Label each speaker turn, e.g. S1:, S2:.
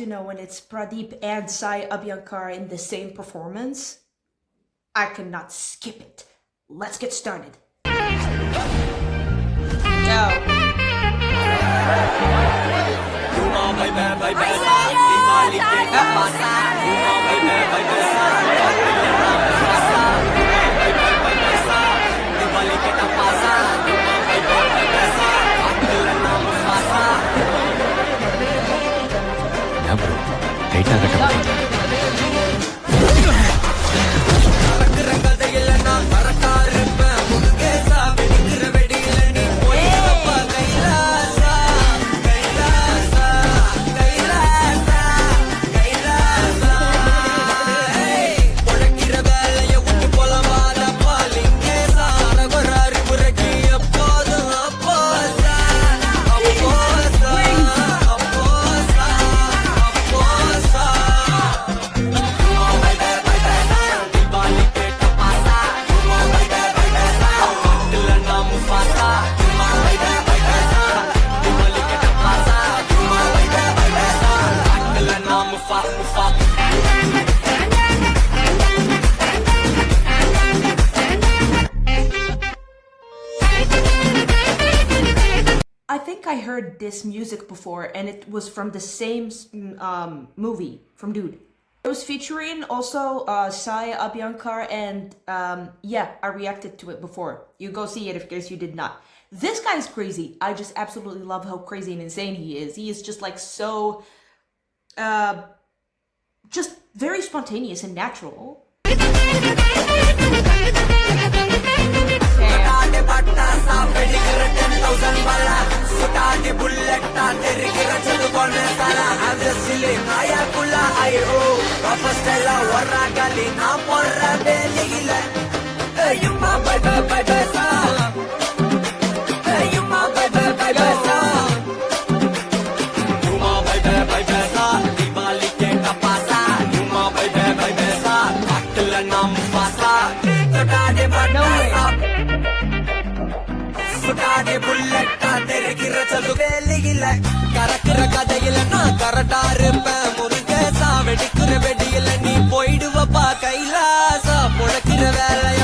S1: when it's Pradeep and Sai Abhyankar in the same performance, I cannot skip it. Let's get started. I think I heard this music before, and it was from the same movie from Dude. It was featuring also Sai Abhyankar, and yeah, I reacted to it before. You go see it in case you did not. This guy's crazy. I just absolutely love how crazy and insane he is. He is just like so, just very spontaneous and natural. கரக்குற கதையில நான் கரட்டா இருப்பேன் முருகேசா வெடிக்கிற வெடியில நீ போயிடுவப்பா கைலாசா பொழக்கிற வேலைய